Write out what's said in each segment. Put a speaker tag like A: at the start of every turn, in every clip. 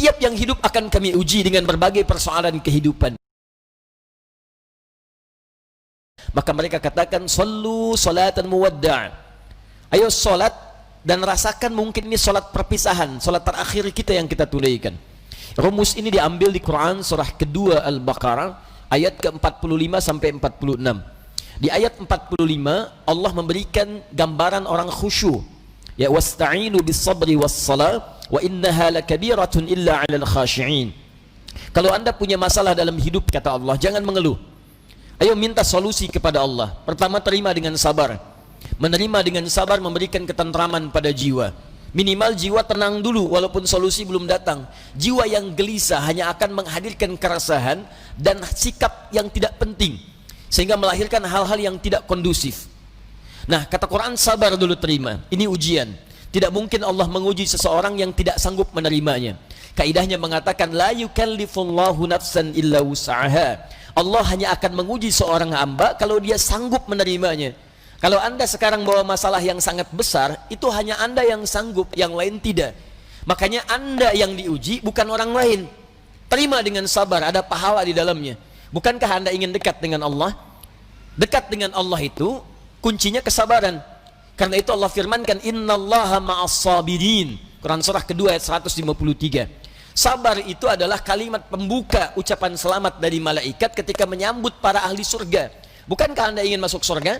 A: Setiap yang hidup akan kami uji dengan berbagai persoalan kehidupan. Maka mereka katakan, sallu salatan muwadda'. Ayo salat dan rasakan mungkin ini salat perpisahan, salat terakhir kita yang kita tunaikan. Rumus ini diambil di Quran surah kedua Al-Baqarah ayat ke-45 sampai 46. Di ayat 45 Allah memberikan gambaran orang khusyuk. Ya, wasta'inu bis-sabri was-salah wa innaha lakabiratun illa 'alal khashi'in. Kalau Anda punya masalah dalam hidup, kata Allah, jangan mengeluh. Ayo minta solusi kepada Allah. Pertama, terima dengan sabar. Menerima dengan sabar memberikan ketentraman pada jiwa. Minimal jiwa tenang dulu walaupun solusi belum datang. Jiwa yang gelisah hanya akan menghadirkan keresahan dan sikap yang tidak penting, sehingga melahirkan hal-hal yang tidak kondusif. Nah, kata Quran, sabar dulu, terima. Ini ujian. Tidak mungkin Allah menguji seseorang yang tidak sanggup menerimanya. Kaidahnya mengatakan, la yukallifullahu nafsan illa wus'aha. Allah hanya akan menguji seorang hamba kalau dia sanggup menerimanya. Kalau Anda sekarang bawa masalah yang sangat besar, itu hanya Anda yang sanggup, yang lain tidak. Makanya Anda yang diuji, bukan orang lain. Terima dengan sabar, ada pahala di dalamnya. Bukankah Anda ingin dekat dengan Allah? Dekat dengan Allah itu kuncinya kesabaran. Karena itu Allah firmankan, innallaha ma'as sabirin. Quran surah kedua ayat 153. Sabar itu adalah kalimat pembuka ucapan selamat dari malaikat ketika menyambut para ahli surga. Bukankah Anda ingin masuk surga?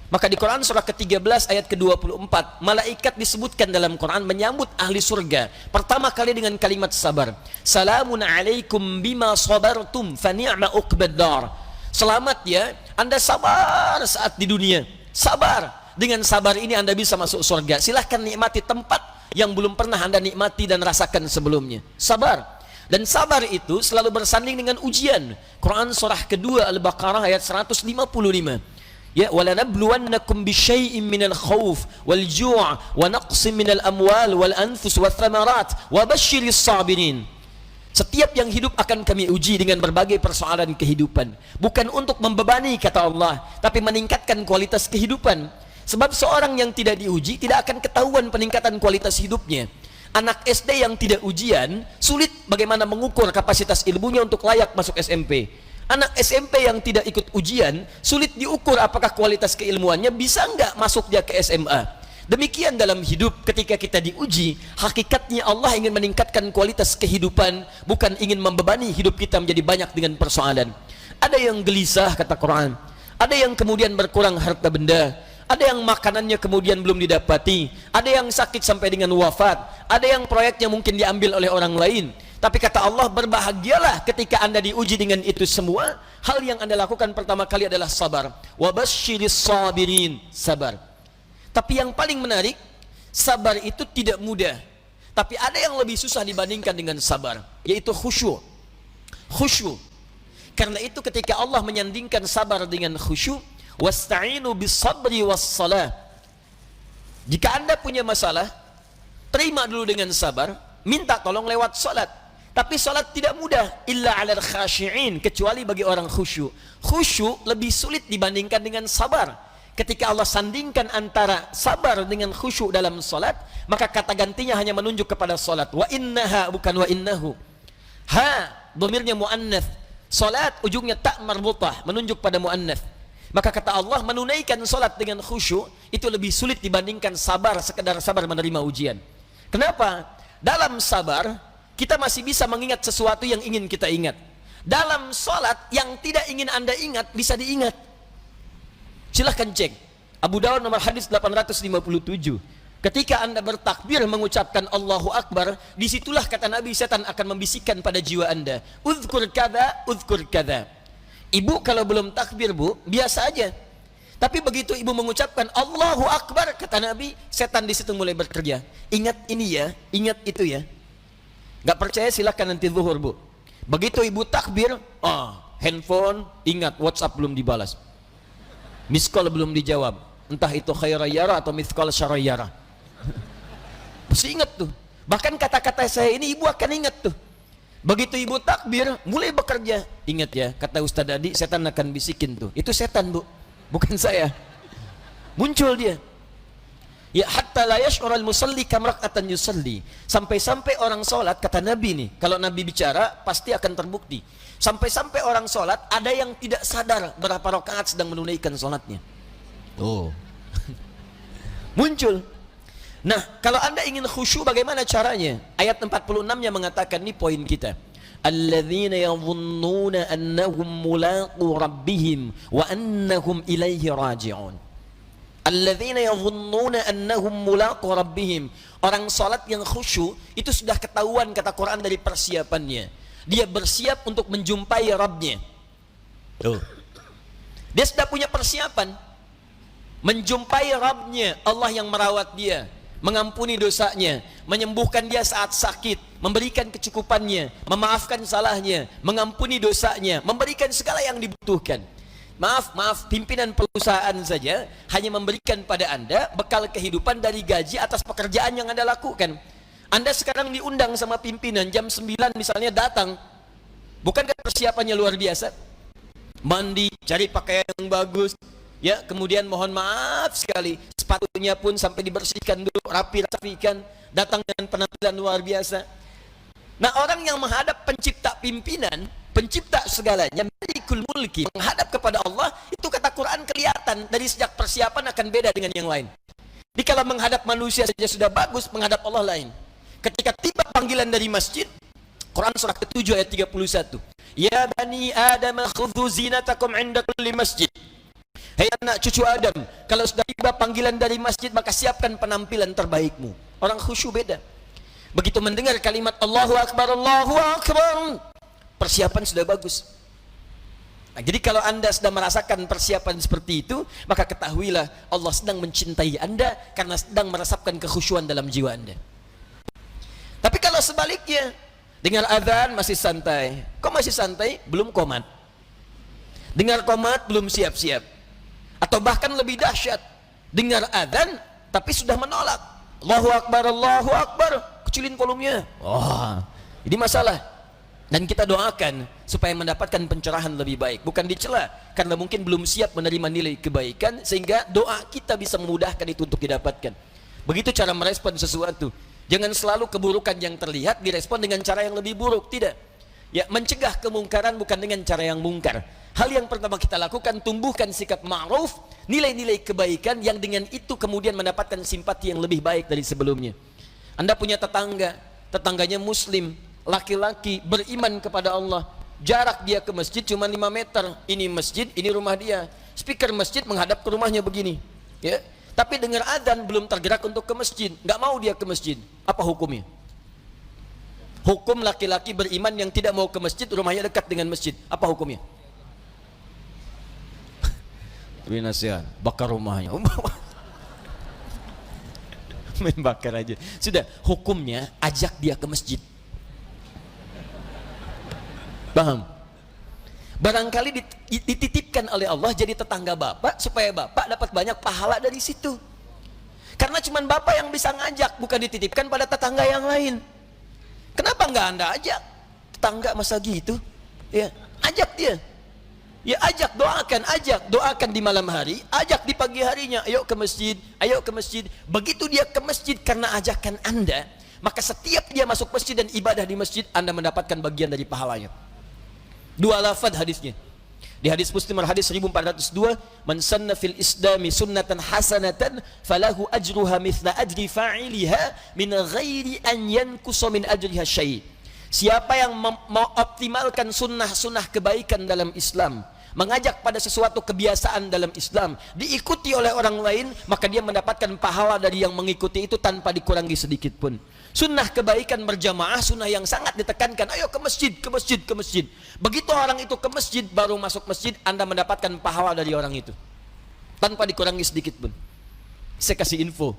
A: Maka di Quran surah ke-13 ayat ke-24, malaikat disebutkan dalam Quran menyambut ahli surga pertama kali dengan kalimat sabar. Salamun alaikum bima sabartum fa ni'ma uqbaddar. Selamat ya, Anda sabar saat di dunia. Sabar. Dengan sabar ini Anda bisa masuk surga. Silahkan nikmati tempat yang belum pernah Anda nikmati dan rasakan sebelumnya. Sabar. Dan sabar itu selalu bersanding dengan ujian. Quran surah kedua Al-Baqarah ayat 155. Ya, walanabluwannakum bisyai'in minal khauf wal ju' wa naqsim minal amwal wal anfus wath thamarat wa basyiris sabirin. Setiap yang hidup akan kami uji dengan berbagai persoalan kehidupan, bukan untuk membebani, kata Allah, tapi meningkatkan kualitas kehidupan. Sebab seorang yang tidak diuji tidak akan ketahuan peningkatan kualitas hidupnya. Anak SD yang tidak ujian sulit bagaimana mengukur kapasitas ilmunya untuk layak masuk SMP. Anak SMP yang tidak ikut ujian sulit diukur apakah kualitas keilmuannya bisa enggak masuk dia ke SMA. Demikian dalam hidup, ketika kita diuji, hakikatnya Allah ingin meningkatkan kualitas kehidupan, bukan ingin membebani hidup kita menjadi banyak dengan persoalan. Ada yang gelisah, kata Quran. Ada yang kemudian berkurang harta benda. Ada yang makanannya kemudian belum didapati. Ada yang sakit sampai dengan wafat. Ada yang proyeknya mungkin diambil oleh orang lain. Tapi kata Allah, berbahagialah ketika Anda diuji dengan itu semua. Hal yang Anda lakukan pertama kali adalah sabar. Wabasyiris sabirin, sabar. Tapi yang paling menarik, sabar itu tidak mudah. Tapi ada yang lebih susah dibandingkan dengan sabar, yaitu khusyuk. Khusyuk. Karena itu ketika Allah menyandingkan sabar dengan khusyuk, wasta'inu bis-sabri was-salah. Jika Anda punya masalah, terima dulu dengan sabar, minta tolong lewat salat. Tapi salat tidak mudah, illa 'alal khashi'in, kecuali bagi orang khusyuk. Khusyuk lebih sulit dibandingkan dengan sabar. Ketika Allah sandingkan antara sabar dengan khusyuk dalam salat, maka kata gantinya hanya menunjuk kepada salat. Wa innaha, bukan wa innahu. Ha, dhamirnya muannats. Salat ujungnya ta marbutah, menunjuk pada muannats. Maka kata Allah, menunaikan salat dengan khusyuk itu lebih sulit dibandingkan sabar, sekedar sabar menerima ujian. Kenapa? Dalam sabar kita masih bisa mengingat sesuatu yang ingin kita ingat. Dalam salat yang tidak ingin Anda ingat bisa diingat. Silahkan cek Abu Dawud nomor hadis 857. Ketika Anda bertakbir mengucapkan Allahu Akbar, disitulah kata Nabi, setan akan membisikkan pada jiwa Anda, uzkur kada, uzkur kada. Ibu kalau belum takbir, Bu, biasa aja. Tapi begitu ibu mengucapkan Allahu Akbar, kata Nabi, setan di situ mulai bekerja. Ingat ini ya, ingat itu ya. Gak percaya silahkan nanti zuhur, Bu. Begitu ibu takbir, handphone, ingat WhatsApp belum dibalas, miss call belum dijawab, entah itu khairayara atau miss call syarayara. Mesti ingat tuh. Bahkan kata-kata saya ini ibu akan ingat tuh. Begitu ibu takbir, mulai bekerja. Ingat ya, kata Ustaz Adi, setan akan bisikin tuh. Itu setan, Bu, bukan saya. Muncul dia. Ya hatta la yash'ur al-musalli kam rak'atan yusalli. Sampai-sampai orang salat, kata Nabi nih, kalau Nabi bicara pasti akan terbukti. Sampai-sampai orang salat ada yang tidak sadar berapa rakaat sedang menunaikan salatnya. Oh. Muncul. Nah, kalau Anda ingin khusyuk bagaimana caranya? Ayat 46-nya mengatakan, ini poin kita. Alladzina yadhunnuna annahum mulaqu rabbihim wa annahum ilaihi raji'un. Alladzina yadhunnuna annahum mulaqu rabbihim. Orang salat yang khusyuk itu sudah ketahuan kata Quran dari persiapannya. Dia bersiap untuk menjumpai Rabbnya. Tuh. Dia sudah punya persiapan menjumpai Rabbnya, Allah yang merawat dia, mengampuni dosanya, menyembuhkan dia saat sakit, memberikan kecukupannya, memaafkan salahnya, mengampuni dosanya, memberikan segala yang dibutuhkan. Maaf, pimpinan perusahaan saja hanya memberikan pada Anda bekal kehidupan dari gaji atas pekerjaan yang Anda lakukan. Anda sekarang diundang sama pimpinan jam 9 misalnya datang. Bukankah persiapannya luar biasa? Mandi, cari pakaian yang bagus, ya, kemudian mohon maaf sekali, sepatunya pun sampai dibersihkan dulu, rapi-rapikan, datang dengan penampilan luar biasa. Nah, orang yang menghadap pencipta pimpinan, pencipta segalanya, Malikul Mulki, menghadap kepada Allah, itu kata Quran kelihatan dari sejak persiapan akan beda dengan yang lain. Jadi kalau menghadap manusia saja sudah bagus, menghadap Allah lain. Ketika tiba panggilan dari masjid, Quran surah ke-7 ayat 31. Ya bani Adam khudhu zinatakum 'inda kulli masjid. Hei anak cucu Adam, kalau sudah tiba panggilan dari masjid, maka siapkan penampilan terbaikmu. Orang khusyuk beda. Begitu mendengar kalimat Allahu Akbar, persiapan sudah bagus. Nah, jadi kalau Anda sudah merasakan persiapan seperti itu, maka ketahuilah Allah sedang mencintai Anda karena sedang meresapkan kekhusyuan dalam jiwa Anda. Tapi kalau sebaliknya, dengar azan masih santai. Kok masih santai? Belum qomat. Dengar qomat belum siap-siap. Atau bahkan lebih dahsyat, dengar azan tapi sudah menolak. Allahu Akbar, kecilin volumenya. Wah, ini masalah. Dan kita doakan supaya mendapatkan pencerahan lebih baik, bukan dicela karena mungkin belum siap menerima nilai kebaikan, sehingga doa kita bisa memudahkan itu untuk didapatkan. Begitu cara merespon sesuatu. Jangan selalu keburukan yang terlihat direspon dengan cara yang lebih buruk, tidak. Ya, mencegah kemungkaran bukan dengan cara yang mungkar. Hal yang pertama kita lakukan, tumbuhkan sikap ma'ruf, nilai-nilai kebaikan yang dengan itu kemudian mendapatkan simpati yang lebih baik dari sebelumnya. Anda punya tetangga, tetangganya muslim, laki-laki, beriman kepada Allah, jarak dia ke masjid cuma 5 meter, ini masjid, ini rumah dia, speaker masjid menghadap ke rumahnya begini, ya. Tapi dengar adzan belum tergerak untuk ke masjid, nggak mau dia ke masjid, apa hukumnya? Hukum laki-laki beriman yang tidak mau ke masjid, rumahnya dekat dengan masjid, apa hukumnya? Tapi nasihat, bakar rumahnya, main bakar aja, sudah. Hukumnya ajak dia ke masjid. Paham? Barangkali dititipkan oleh Allah jadi tetangga bapak supaya bapak dapat banyak pahala dari situ. Karena cuma bapak yang bisa ngajak, bukan dititipkan pada tetangga yang lain. Kenapa nggak Anda ajak? Tetangga masa gitu? Ya, ajak dia. Ya ajak, doakan di malam hari, ajak di pagi harinya, ayo ke masjid, ayo ke masjid. Begitu dia ke masjid karena ajakan Anda, maka setiap dia masuk masjid dan ibadah di masjid, Anda mendapatkan bagian dari pahalanya. 2 lafaz hadisnya. Di hadis Muslim hadis 1402, man sanna fil islami sunnatan hasanatan falahu ajruha mithla ajri fa'iliha min ghairi an yankusa min ajriha syai'. Siapa yang mengoptimalkan sunnah-sunnah kebaikan dalam Islam, mengajak pada sesuatu kebiasaan dalam Islam, diikuti oleh orang lain, maka dia mendapatkan pahala dari yang mengikuti itu tanpa dikurangi sedikit pun. Sunnah kebaikan berjamaah, sunnah yang sangat ditekankan, ayo ke masjid, ke masjid, ke masjid. Begitu orang itu ke masjid, baru masuk masjid, Anda mendapatkan pahala dari orang itu tanpa dikurangi sedikit pun. Saya kasih info,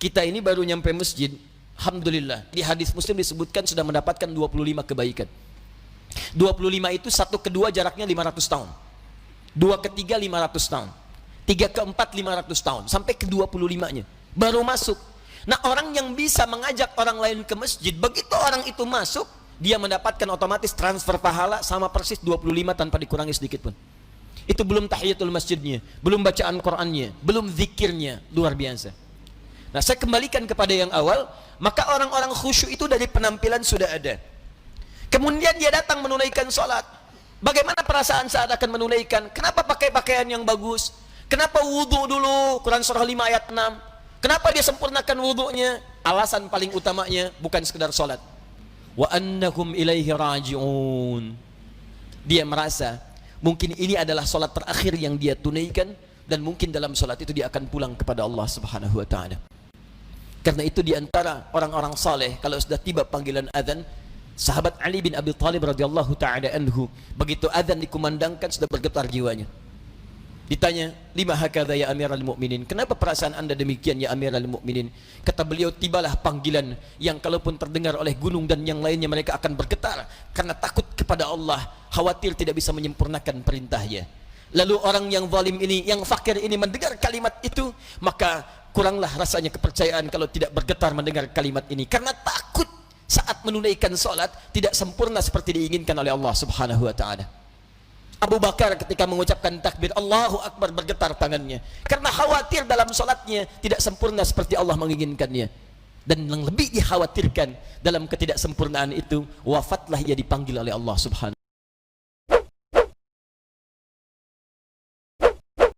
A: kita ini baru nyampe masjid, alhamdulillah, di hadis Muslim disebutkan sudah mendapatkan 25 kebaikan. 25 itu 1 ke 2 jaraknya 500 tahun, 2 ke 3 500 tahun, 3 ke 4 500 tahun, sampai ke 25-nya baru masuk. Nah, orang yang bisa mengajak orang lain ke masjid, begitu orang itu masuk, dia mendapatkan otomatis transfer pahala sama persis 25 tanpa dikurangi sedikit pun. Itu belum tahiyatul masjidnya, belum bacaan Qur'annya, belum zikirnya, luar biasa. Nah, saya kembalikan kepada yang awal, maka orang-orang khusyuk itu dari penampilan sudah ada. Kemudian dia datang menunaikan sholat. Bagaimana perasaan saat akan menunaikan? Kenapa pakai pakaian yang bagus? Kenapa wudhu dulu? Quran surah 5 ayat 6. Kenapa dia sempurnakan wudhunya? Alasan paling utamanya bukan sekedar sholat. Wa annahum ilaihi raji'un. Dia merasa mungkin ini adalah sholat terakhir yang dia tunaikan, dan mungkin dalam sholat itu dia akan pulang kepada Allah Subhanahu wa ta'ala. Karena itu diantara orang-orang saleh, kalau sudah tiba panggilan azan, sahabat Ali bin Abi Thalib radhiyallahu ta'ala anhu, begitu azan dikumandangkan sudah bergetar jiwanya. Ditanya, lima hakadha ya amiral mu'minin, kenapa perasaan anda demikian ya amiral mu'minin? Kata beliau, tibalah panggilan yang kalaupun terdengar oleh gunung dan yang lainnya mereka akan bergetar karena takut kepada Allah, khawatir tidak bisa menyempurnakan perintahnya. Lalu orang yang zalim ini, yang fakir ini mendengar kalimat itu, maka kuranglah rasanya kepercayaan kalau tidak bergetar mendengar kalimat ini, karena takut saat menunaikan sholat tidak sempurna seperti diinginkan oleh Allah Subhanahu wa ta'ala. Abu Bakar ketika mengucapkan takbir Allahu Akbar bergetar tangannya karena khawatir dalam sholatnya tidak sempurna seperti Allah menginginkannya. Dan yang lebih dikhawatirkan dalam ketidaksempurnaan itu, wafatlah ia dipanggil oleh Allah Subhanahu